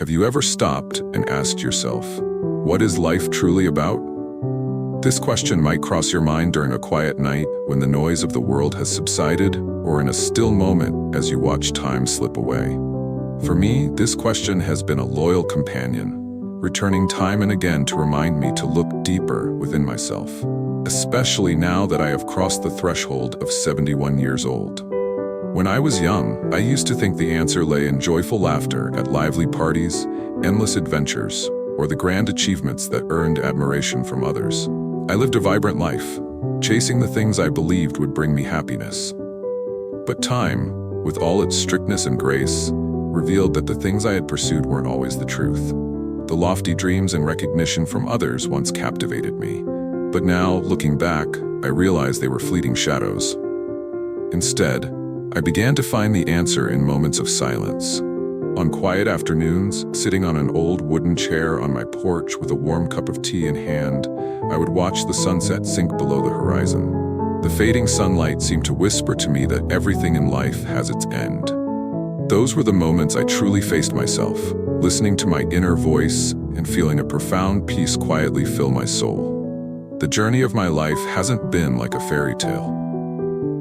Have you ever stopped and asked yourself, what is life truly about? This question might cross your mind during a quiet night when the noise of the world has subsided, or in a still moment as you watch time slip away. For me, this question has been a loyal companion, returning time and again to remind me to look deeper within myself, especially now that I have crossed the threshold of 71 years old. When I was young, I used to think the answer lay in joyful laughter at lively parties, endless adventures, or the grand achievements that earned admiration from others. I lived a vibrant life, chasing the things I believed would bring me happiness. But time, with all its strictness and grace, revealed that the things I had pursued weren't always the truth. The lofty dreams and recognition from others once captivated me, but now, looking back, I realized they were fleeting shadows. Instead, I began to find the answer in moments of silence. On quiet afternoons, sitting on an old wooden chair on my porch with a warm cup of tea in hand, I would watch the sunset sink below the horizon. The fading sunlight seemed to whisper to me that everything in life has its end. Those were the moments I truly faced myself, listening to my inner voice and feeling a profound peace quietly fill my soul. The journey of my life hasn't been like a fairy tale.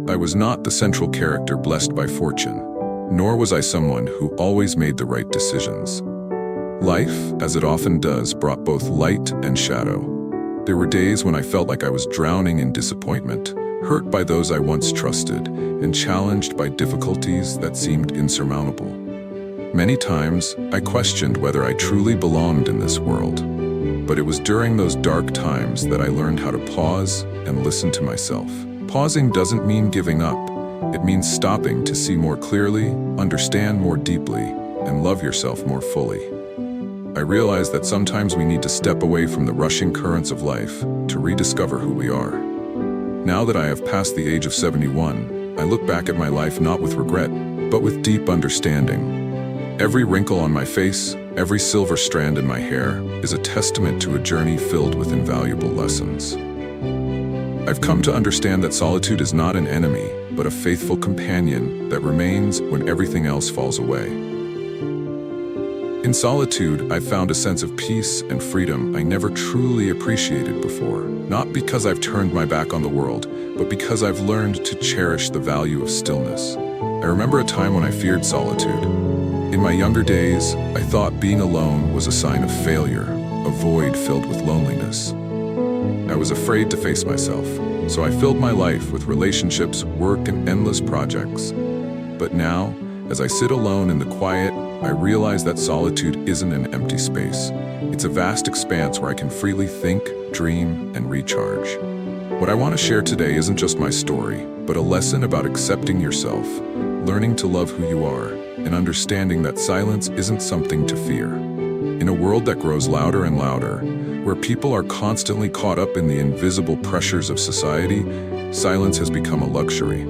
I was not the central character blessed by fortune, nor was I someone who always made the right decisions. Life, as it often does, brought both light and shadow. There were days when I felt like I was drowning in disappointment, hurt by those I once trusted, and challenged by difficulties that seemed insurmountable. Many times, I questioned whether I truly belonged in this world. But it was during those dark times that I learned how to pause and listen to myself. Pausing doesn't mean giving up. It means stopping to see more clearly, understand more deeply, and love yourself more fully. I realized that sometimes we need to step away from the rushing currents of life to rediscover who we are. Now that I have passed the age of 71, I look back at my life not with regret, but with deep understanding. Every wrinkle on my face, every silver strand in my hair is a testament to a journey filled with invaluable lessons. I've come to understand that solitude is not an enemy, but a faithful companion that remains when everything else falls away. In solitude, I've found a sense of peace and freedom I never truly appreciated before, not because I've turned my back on the world, but because I've learned to cherish the value of stillness. I remember a time when I feared solitude. In my younger days, I thought being alone was a sign of failure, a void filled with loneliness. I was afraid to face myself, so I filled my life with relationships, work, and endless projects. But now, as I sit alone in the quiet, I realize that solitude isn't an empty space. It's a vast expanse where I can freely think, dream, and recharge. What I want to share today isn't just my story, but a lesson about accepting yourself, learning to love who you are, and understanding that silence isn't something to fear. In a world that grows louder and louder, where people are constantly caught up in the invisible pressures of society, silence has become a luxury.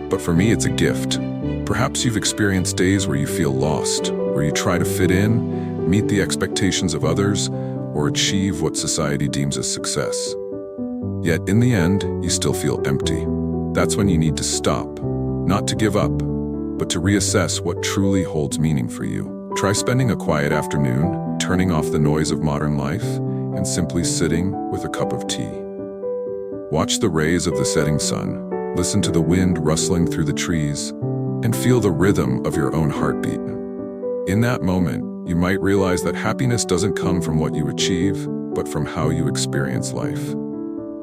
But for me, it's a gift. Perhaps you've experienced days where you feel lost, where you try to fit in, meet the expectations of others, or achieve what society deems as success. Yet in the end, you still feel empty. That's when you need to stop, not to give up, but to reassess what truly holds meaning for you. Try spending a quiet afternoon, turning off the noise of modern life, and simply sitting with a cup of tea. Watch the rays of the setting sun, listen to the wind rustling through the trees, and feel the rhythm of your own heartbeat. In that moment, you might realize that happiness doesn't come from what you achieve, but from how you experience life.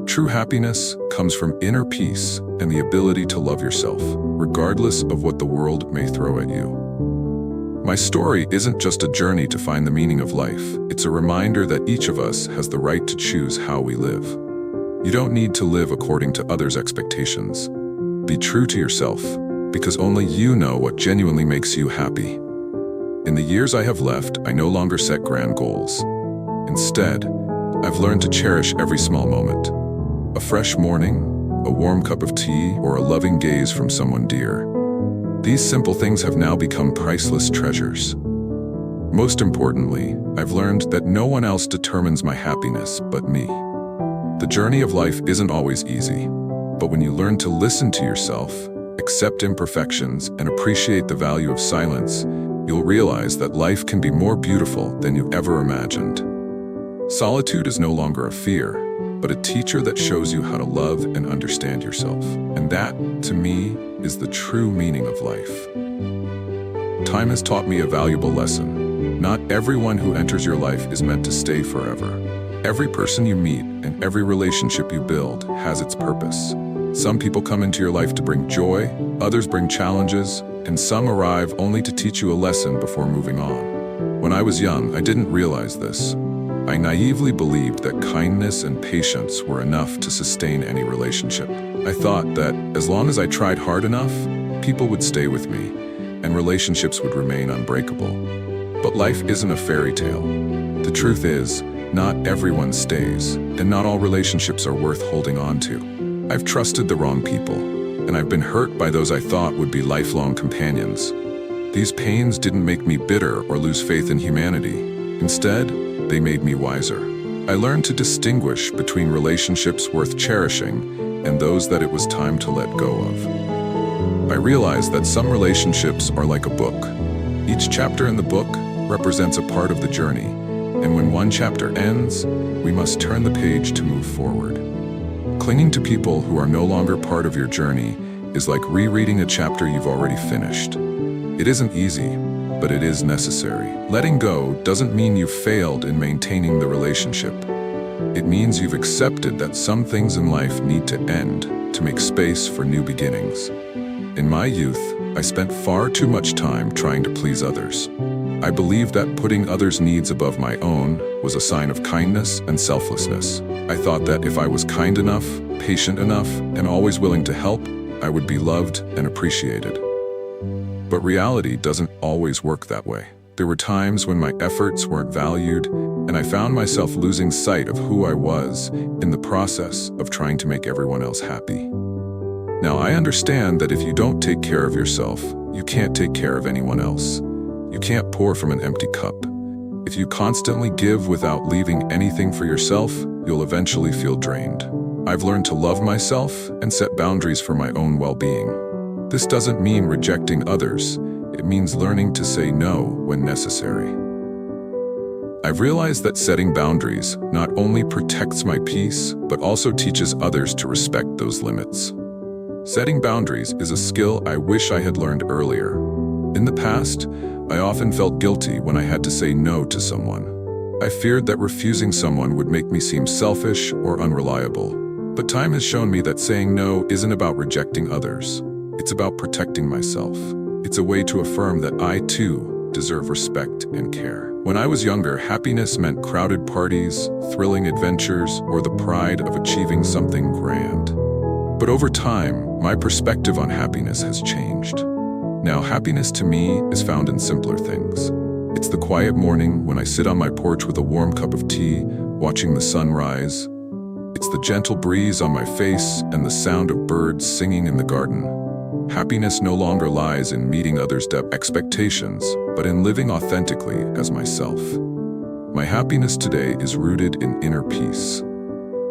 True happiness comes from inner peace and the ability to love yourself, regardless of what the world may throw at you. My story isn't just a journey to find the meaning of life. It's a reminder that each of us has the right to choose how we live. You don't need to live according to others' expectations. Be true to yourself, because only you know what genuinely makes you happy. In the years I have left, I no longer set grand goals. Instead, I've learned to cherish every small moment. A fresh morning, a warm cup of tea, or a loving gaze from someone dear. These simple things have now become priceless treasures. Most importantly, I've learned that no one else determines my happiness but me. The journey of life isn't always easy, but when you learn to listen to yourself, accept imperfections, and appreciate the value of silence, you'll realize that life can be more beautiful than you ever imagined. Solitude is no longer a fear, but a teacher that shows you how to love and understand yourself. And that, to me, is the true meaning of life. Time has taught me a valuable lesson. Not everyone who enters your life is meant to stay forever. Every person you meet and every relationship you build has its purpose. Some people come into your life to bring joy, others bring challenges, and some arrive only to teach you a lesson before moving on. When I was young, I didn't realize this. I naively believed that kindness and patience were enough to sustain any relationship. I thought that as long as I tried hard enough, people would stay with me, and relationships would remain unbreakable. But life isn't a fairy tale. The truth is, not everyone stays, and not all relationships are worth holding on to. I've trusted the wrong people, and I've been hurt by those I thought would be lifelong companions. These pains didn't make me bitter or lose faith in humanity. Instead, they made me wiser. I learned to distinguish between relationships worth cherishing and those that it was time to let go of. I realized that some relationships are like a book. Each chapter in the book represents a part of the journey, and when one chapter ends, we must turn the page to move forward. Clinging to people who are no longer part of your journey is like rereading a chapter you've already finished. It isn't easy, but it is necessary. Letting go doesn't mean you failed in maintaining the relationship. It means you've accepted that some things in life need to end to make space for new beginnings. In my youth, I spent far too much time trying to please others. I believed that putting others' needs above my own was a sign of kindness and selflessness. I thought that if I was kind enough, patient enough, and always willing to help, I would be loved and appreciated. But reality doesn't always work that way. There were times when my efforts weren't valued, and I found myself losing sight of who I was in the process of trying to make everyone else happy. Now, I understand that if you don't take care of yourself, you can't take care of anyone else. You can't pour from an empty cup. If you constantly give without leaving anything for yourself, you'll eventually feel drained. I've learned to love myself and set boundaries for my own well-being. This doesn't mean rejecting others. It means learning to say no when necessary. I've realized that setting boundaries not only protects my peace, but also teaches others to respect those limits. Setting boundaries is a skill I wish I had learned earlier. In the past, I often felt guilty when I had to say no to someone. I feared that refusing someone would make me seem selfish or unreliable. But time has shown me that saying no isn't about rejecting others. It's about protecting myself. It's a way to affirm that I, too, deserve respect and care. When I was younger, happiness meant crowded parties, thrilling adventures, or the pride of achieving something grand. But over time, my perspective on happiness has changed. Now, happiness to me is found in simpler things. It's the quiet morning when I sit on my porch with a warm cup of tea, watching the sun rise. It's the gentle breeze on my face and the sound of birds singing in the garden. Happiness no longer lies in meeting others' expectations, but in living authentically as myself. My happiness today is rooted in inner peace.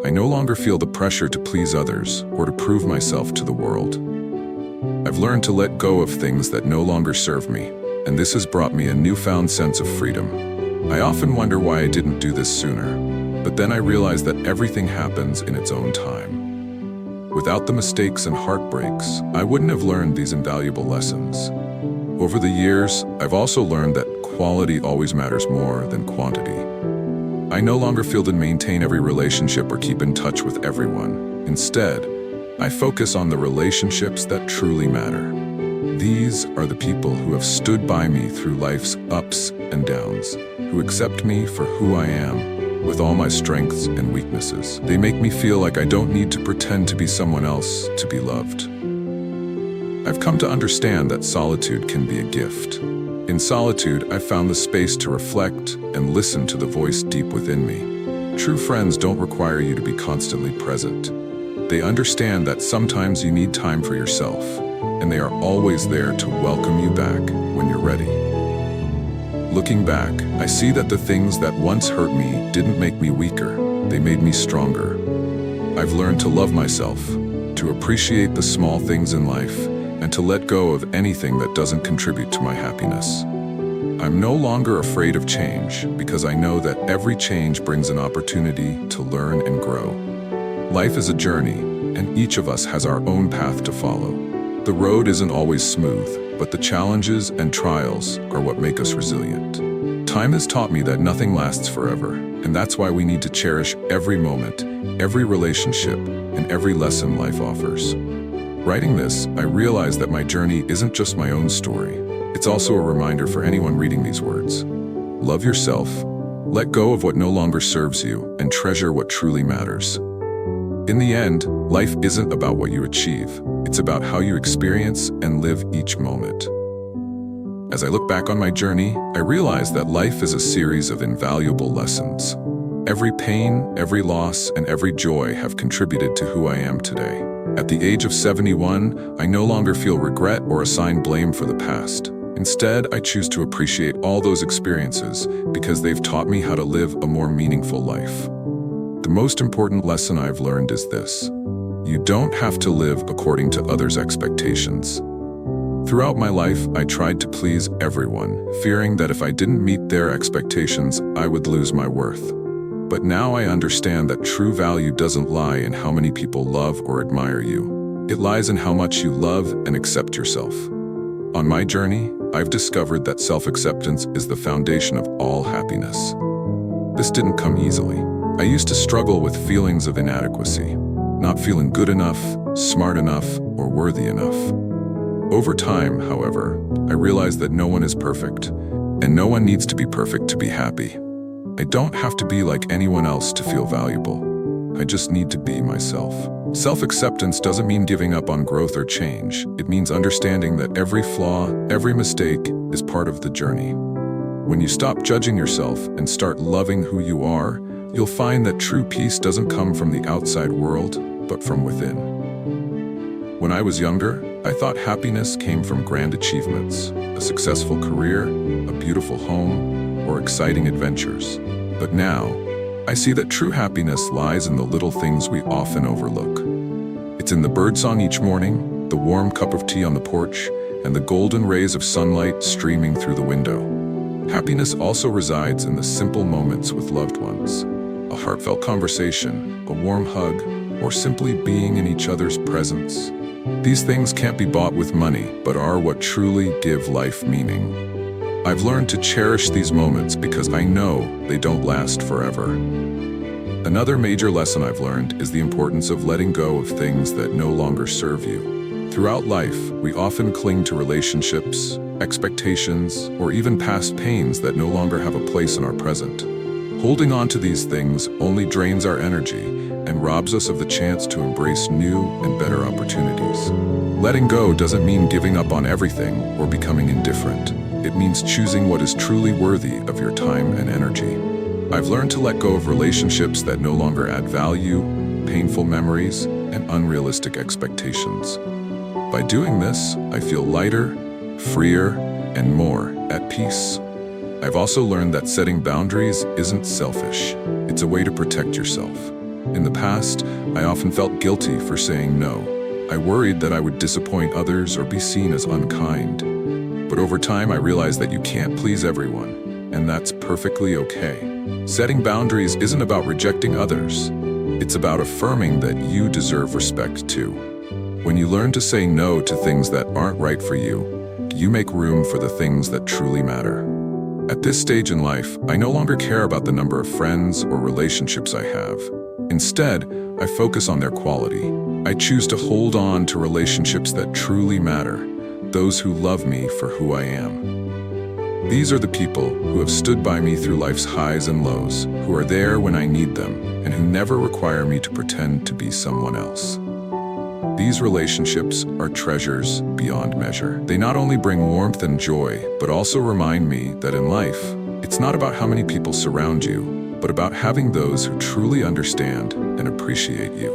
I no longer feel the pressure to please others or to prove myself to the world. I've learned to let go of things that no longer serve me, and this has brought me a newfound sense of freedom. I often wonder why I didn't do this sooner, but then I realize that everything happens in its own time. Without the mistakes and heartbreaks, I wouldn't have learned these invaluable lessons. Over the years, I've also learned that quality always matters more than quantity. I no longer feel to maintain every relationship or keep in touch with everyone. Instead, I focus on the relationships that truly matter. These are the people who have stood by me through life's ups and downs, who accept me for who I am, with all my strengths and weaknesses. They make me feel like I don't need to pretend to be someone else to be loved. I've come to understand that solitude can be a gift. In solitude, I've found the space to reflect and listen to the voice deep within me. True friends don't require you to be constantly present. They understand that sometimes you need time for yourself, and they are always there to welcome you back when you're ready. Looking back, I see that the things that once hurt me didn't make me weaker, they made me stronger. I've learned to love myself, to appreciate the small things in life, and to let go of anything that doesn't contribute to my happiness. I'm no longer afraid of change because I know that every change brings an opportunity to learn and grow. Life is a journey, and each of us has our own path to follow. The road isn't always smooth, but the challenges and trials are what make us resilient. Time has taught me that nothing lasts forever, and that's why we need to cherish every moment, every relationship, and every lesson life offers. Writing this, I realized that my journey isn't just my own story. It's also a reminder for anyone reading these words. Love yourself, let go of what no longer serves you, and treasure what truly matters. In the end, life isn't about what you achieve. It's about how you experience and live each moment. As I look back on my journey, I realize that life is a series of invaluable lessons. Every pain, every loss, and every joy have contributed to who I am today. At the age of 71, I no longer feel regret or assign blame for the past. Instead, I choose to appreciate all those experiences because they've taught me how to live a more meaningful life. The most important lesson I've learned is this: you don't have to live according to others' expectations. Throughout my life, I tried to please everyone, fearing that if I didn't meet their expectations, I would lose my worth. But now I understand that true value doesn't lie in how many people love or admire you. It lies in how much you love and accept yourself. On my journey, I've discovered that self-acceptance is the foundation of all happiness. This didn't come easily. I used to struggle with feelings of inadequacy, not feeling good enough, smart enough, or worthy enough. Over time, however, I realized that no one is perfect, and no one needs to be perfect to be happy. I don't have to be like anyone else to feel valuable. I just need to be myself. Self-acceptance doesn't mean giving up on growth or change. It means understanding that every flaw, every mistake is part of the journey. When you stop judging yourself and start loving who you are, you'll find that true peace doesn't come from the outside world, but from within. When I was younger, I thought happiness came from grand achievements, a successful career, a beautiful home, or exciting adventures. But now, I see that true happiness lies in the little things we often overlook. It's in the birdsong each morning, the warm cup of tea on the porch, and the golden rays of sunlight streaming through the window. Happiness also resides in the simple moments with loved ones. A heartfelt conversation, a warm hug, or simply being in each other's presence. These things can't be bought with money, but are what truly give life meaning. I've learned to cherish these moments because I know they don't last forever. Another major lesson I've learned is the importance of letting go of things that no longer serve you. Throughout life, we often cling to relationships, expectations, or even past pains that no longer have a place in our present. Holding on to these things only drains our energy and robs us of the chance to embrace new and better opportunities. Letting go doesn't mean giving up on everything or becoming indifferent. It means choosing what is truly worthy of your time and energy. I've learned to let go of relationships that no longer add value, painful memories, and unrealistic expectations. By doing this, I feel lighter, freer, and more at peace. I've also learned that setting boundaries isn't selfish. It's a way to protect yourself. In the past, I often felt guilty for saying no. I worried that I would disappoint others or be seen as unkind. But over time, I realized that you can't please everyone, and that's perfectly okay. Setting boundaries isn't about rejecting others. It's about affirming that you deserve respect too. When you learn to say no to things that aren't right for you, you make room for the things that truly matter. At this stage in life, I no longer care about the number of friends or relationships I have. Instead, I focus on their quality. I choose to hold on to relationships that truly matter, those who love me for who I am. These are the people who have stood by me through life's highs and lows, who are there when I need them, and who never require me to pretend to be someone else. These relationships are treasures beyond measure. They not only bring warmth and joy, but also remind me that in life, it's not about how many people surround you, but about having those who truly understand and appreciate you.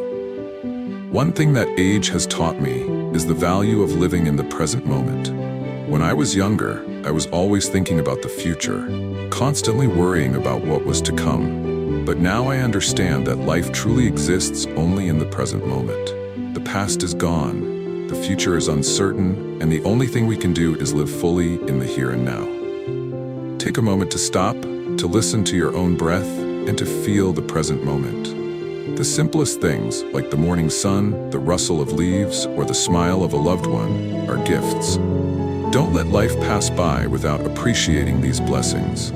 One thing that age has taught me is the value of living in the present moment. When I was younger, I was always thinking about the future, constantly worrying about what was to come. But now I understand that life truly exists only in the present moment. The past is gone, the future is uncertain, and the only thing we can do is live fully in the here and now. Take a moment to stop, to listen to your own breath, and to feel the present moment. The simplest things, like the morning sun, the rustle of leaves, or the smile of a loved one, are gifts. Don't let life pass by without appreciating these blessings.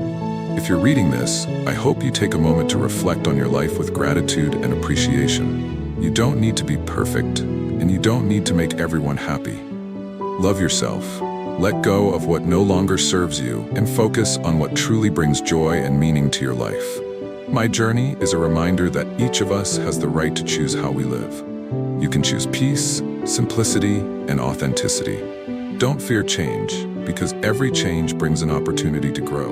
If you're reading this, I hope you take a moment to reflect on your life with gratitude and appreciation. You don't need to be perfect, and you don't need to make everyone happy. Love yourself. Let go of what no longer serves you and focus on what truly brings joy and meaning to your life. My journey is a reminder that each of us has the right to choose how we live. You can choose peace, simplicity, and authenticity. Don't fear change, because every change brings an opportunity to grow.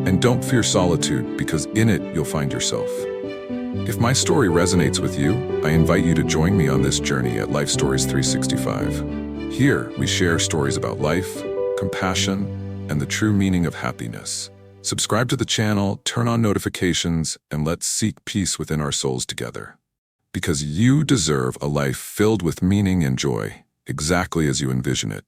And don't fear solitude, because in it you'll find yourself. If my story resonates with you, I invite you to join me on this journey at Life Stories 365. Here, we share stories about life, compassion, and the true meaning of happiness. Subscribe to the channel, turn on notifications, and let's seek peace within our souls together. Because you deserve a life filled with meaning and joy, exactly as you envision it.